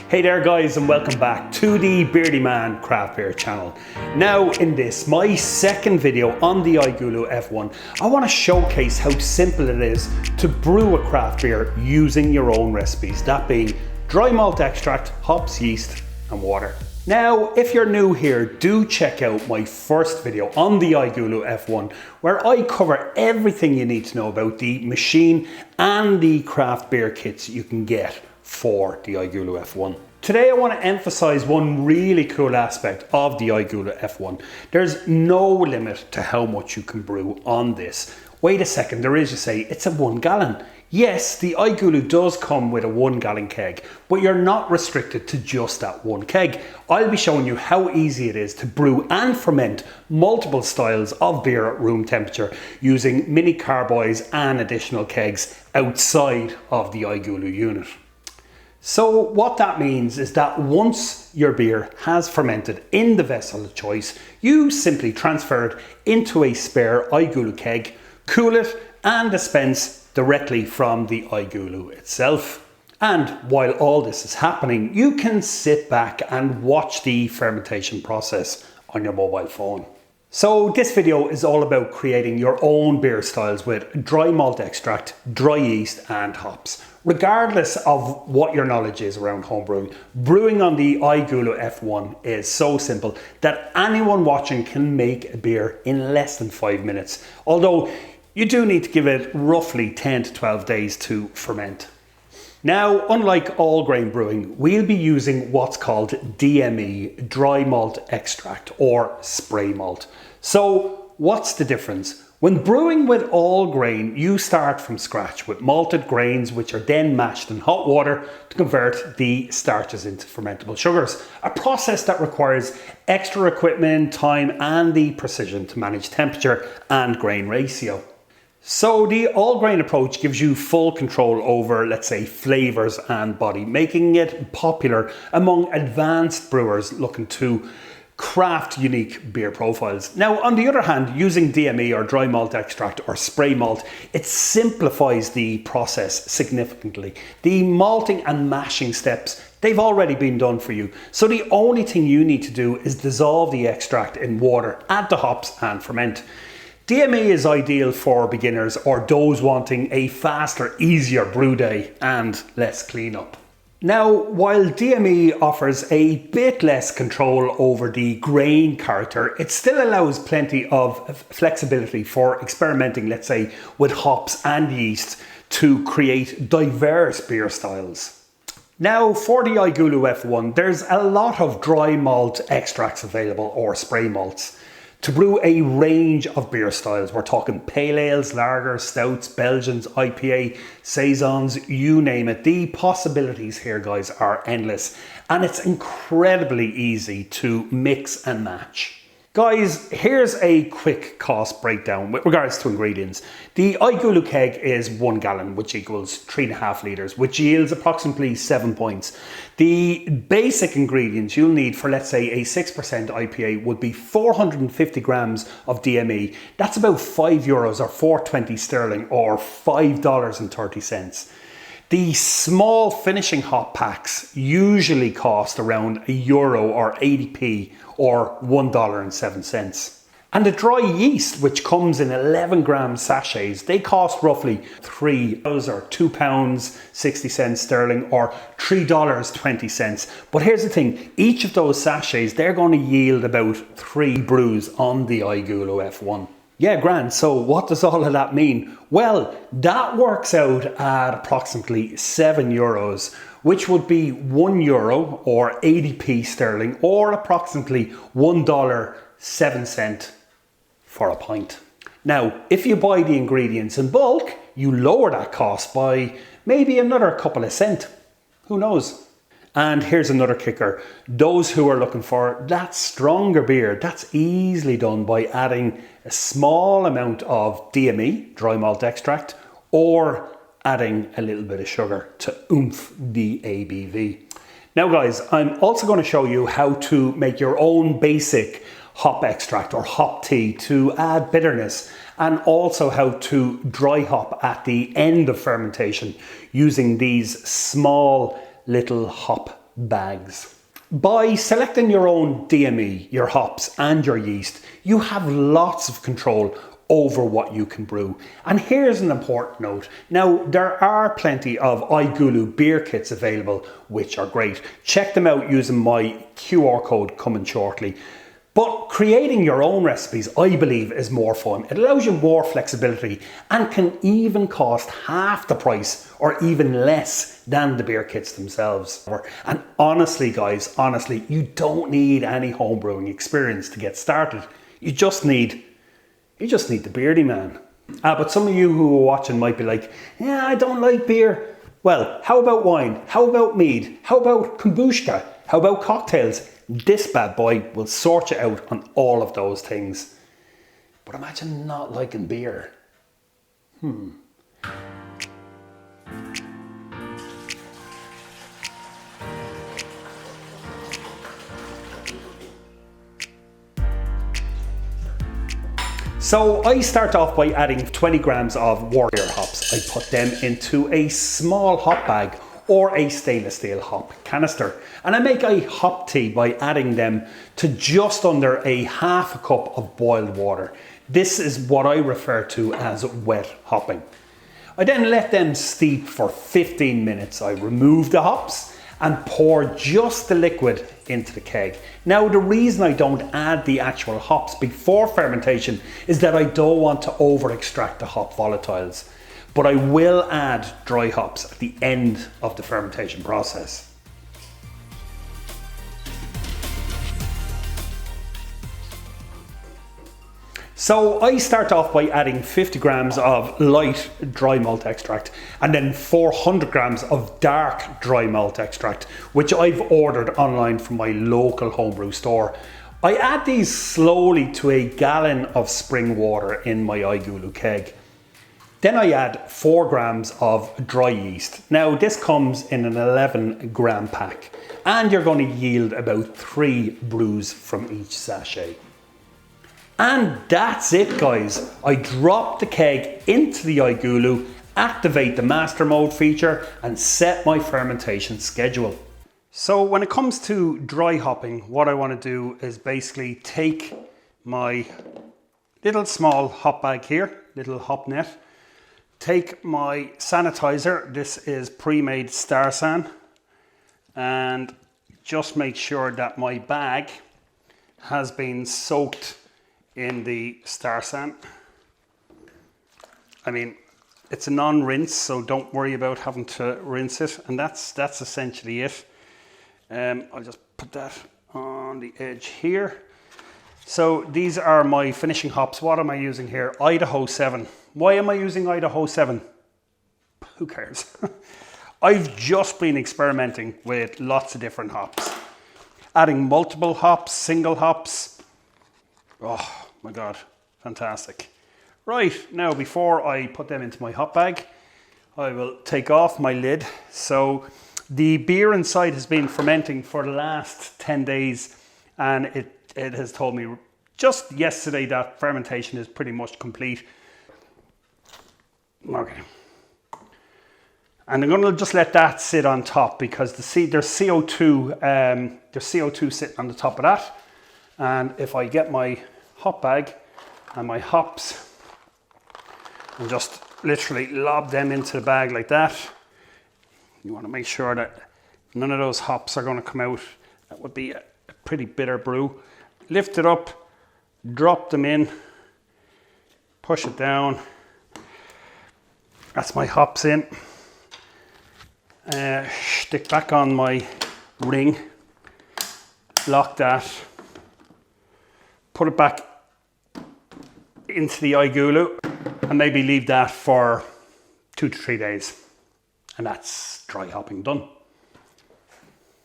Hey there guys, and welcome back to the Beardy Man Craft Beer channel. Now in this, my second video on the iGulu F1, I want to showcase how simple it is to brew a craft beer using your own recipes, that being dry malt extract, hops, yeast and water. Now, if you're new here, do check out my first video on the iGulu F1, where I cover everything you need to know about the machine and the craft beer kits you can get for the iGulu F1. Today I want to emphasize one really cool aspect of the iGulu F1. There's no limit to how much you can brew on this. Wait a second, there is, you say, it's a 1 gallon. Yes, the iGulu does come with a 1 gallon keg, but you're not restricted to just that one keg. I'll be showing you how easy it is to brew and ferment multiple styles of beer at room temperature using mini carboys and additional kegs outside of the iGulu unit. So what that means is that once your beer has fermented in the vessel of choice, you simply transfer it into a spare iGulu keg, cool it and dispense directly from the iGulu itself. And while all this is happening, you can sit back and watch the fermentation process on your mobile phone. So this video is all about creating your own beer styles with dry malt extract, dry yeast and hops. Regardless of what your knowledge is around homebrewing, brewing on the iGulu F1 is so simple that anyone watching can make a beer in less than 5 minutes. Although you do need to give it roughly 10 to 12 days to ferment. Now, unlike all grain brewing, we'll be using what's called DME, dry malt extract or spray malt. So what's the difference? When brewing with all grain, you start from scratch with malted grains, which are then mashed in hot water to convert the starches into fermentable sugars. A process that requires extra equipment, time and the precision to manage temperature and grain ratio. So the all grain approach gives you full control over, let's say, flavors and body, making it popular among advanced brewers looking to craft unique beer profiles. Now, on the other hand, using DME or dry malt extract or spray malt, it simplifies the process significantly. The malting and mashing steps, they've already been done for you. So the only thing you need to do is dissolve the extract in water, add the hops and ferment. DME is ideal for beginners or those wanting a faster, easier brew day and less cleanup. Now, while DME offers a bit less control over the grain character, it still allows plenty of flexibility for experimenting, let's say, with hops and yeast to create diverse beer styles. Now, for the iGulu F1, there's a lot of dry malt extracts available or spray malts to brew a range of beer styles. We're talking pale ales, lagers, stouts, Belgians, IPA, saisons, you name it. The possibilities here, guys, are endless, and it's incredibly easy to mix and match. Guys, here's a quick cost breakdown with regards to ingredients. The iGulu keg is 1 gallon, which equals 3.5 litres, which yields approximately 7 pints. The basic ingredients you'll need for, let's say, a 6% IPA would be 450 grams of DME. That's about €5 or $4.20 sterling or $5.30. The small finishing hop packs usually cost around €1 or 80p or $1.07. And the dry yeast, which comes in 11 gram sachets, they cost roughly €3 or £2.60 sterling or $3.20. But here's the thing, each of those sachets, they're going to yield about 3 brews on the iGulu F1. Yeah, grand. So what does all of that mean? Well, that works out at approximately €7, which would be €1 or 80p sterling or approximately $1.07 for a pint. Now, if you buy the ingredients in bulk, you lower that cost by maybe another couple of cents. Who knows? And here's another kicker. Those who are looking for that stronger beer, that's easily done by adding a small amount of DME, dry malt extract, or adding a little bit of sugar to oomph the ABV. Now guys, I'm also going to show you how to make your own basic hop extract or hop tea to add bitterness, and also how to dry hop at the end of fermentation using these small little hop bags. By selecting your own DME, your hops and your yeast, you have lots of control over what you can brew. And here's an important note. Now, there are plenty of iGulu beer kits available, which are great. Check them out using my QR code coming shortly. But creating your own recipes, I believe, is more fun. It allows you more flexibility and can even cost half the price or even less than the beer kits themselves. And honestly, guys, you don't need any homebrewing experience to get started. You just need the beardy man. But some of you who are watching might be like, yeah, I don't like beer. Well, how about wine? How about mead? How about kombucha? How about cocktails? This bad boy will sort you out on all of those things. But imagine not liking beer. So I start off by adding 20 grams of Warrior hops. I put them into a small hop bag or a stainless steel hop canister. And I make a hop tea by adding them to just under a half a cup of boiled water. This is what I refer to as wet hopping. I then let them steep for 15 minutes. I remove the hops and pour just the liquid into the keg. Now, the reason I don't add the actual hops before fermentation is that I don't want to over extract the hop volatiles. But I will add dry hops at the end of the fermentation process. So I start off by adding 50 grams of light dry malt extract and then 400 grams of dark dry malt extract, which I've ordered online from my local homebrew store. I add these slowly to a gallon of spring water in my iGulu keg. Then I add 4 grams of dry yeast. Now this comes in an 11 gram pack and you're going to yield about 3 brews from each sachet. And that's it, guys. I drop the keg into the iGulu, activate the master mode feature and set my fermentation schedule. So when it comes to dry hopping, what I want to do is basically take my little small hop bag here, little hop net, take my sanitizer, this is pre-made Star San, and just make sure that my bag has been soaked in the Star San. I mean, it's a non-rinse, so don't worry about having to rinse it, and that's essentially it. I'll just put that on the edge here. So these are my finishing hops. What am I using here? Idaho 7. Why am I using Idaho 7? Who cares? I've just been experimenting with lots of different hops. Adding multiple hops, single hops. Oh my God, fantastic. Right, now before I put them into my hop bag, I will take off my lid. So the beer inside has been fermenting for the last 10 days and it has told me just yesterday that fermentation is pretty much complete. Okay. And I'm going to just let that sit on top because there's CO2 sitting on the top of that. And if I get my hop bag and my hops and just literally lob them into the bag like that, you want to make sure that none of those hops are going to come out. That would be a pretty bitter brew. Lift it up, drop them in, push it down. That's my hops in. Stick back on my ring, lock that, put it back into the iGulu and maybe leave that for 2 to 3 days. And that's dry hopping done.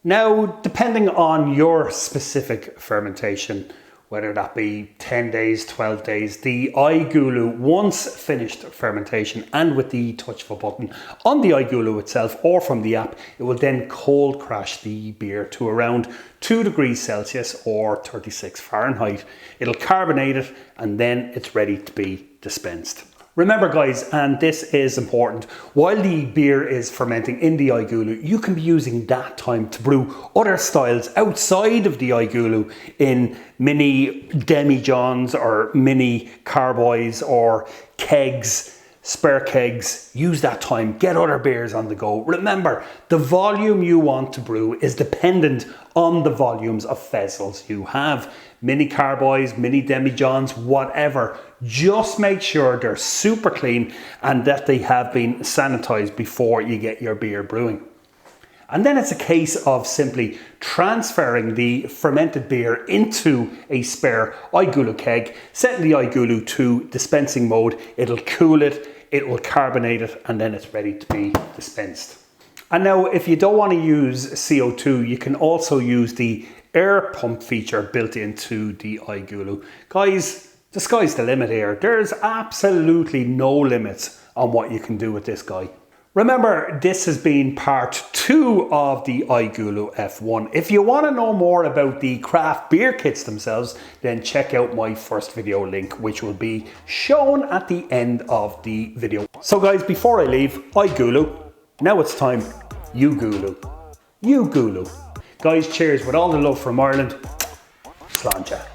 Now, depending on your specific fermentation, whether that be 10 days, 12 days, the iGulu, once finished fermentation and with the touch of a button on the iGulu itself or from the app, it will then cold crash the beer to around 2 degrees Celsius or 36 Fahrenheit. It'll carbonate it and then it's ready to be dispensed. Remember guys, and this is important, while the beer is fermenting in the iGulu, you can be using that time to brew other styles outside of the iGulu in mini demijohns or mini carboys or kegs, spare kegs. Use that time, get other beers on the go. Remember, the volume you want to brew is dependent on the volumes of vessels you have. Mini carboys, mini demijohns, whatever. Just make sure they're super clean and that they have been sanitized before you get your beer brewing. And then it's a case of simply transferring the fermented beer into a spare iGulu keg, setting the iGulu to dispensing mode. It'll cool it, it will carbonate it, and then it's ready to be dispensed. And now if you don't want to use CO2, you can also use the air pump feature built into the iGulu. Guys, the sky's the limit here. There's absolutely no limits on what you can do with this guy. Remember, this has been part 2 of the iGulu F1. If you want to know more about the craft beer kits themselves, then check out my first video link, which will be shown at the end of the video. So guys, before I leave, iGulu, now it's time, you Gulu. You Gulu. Guys, cheers with all the love from Ireland. Sláinte.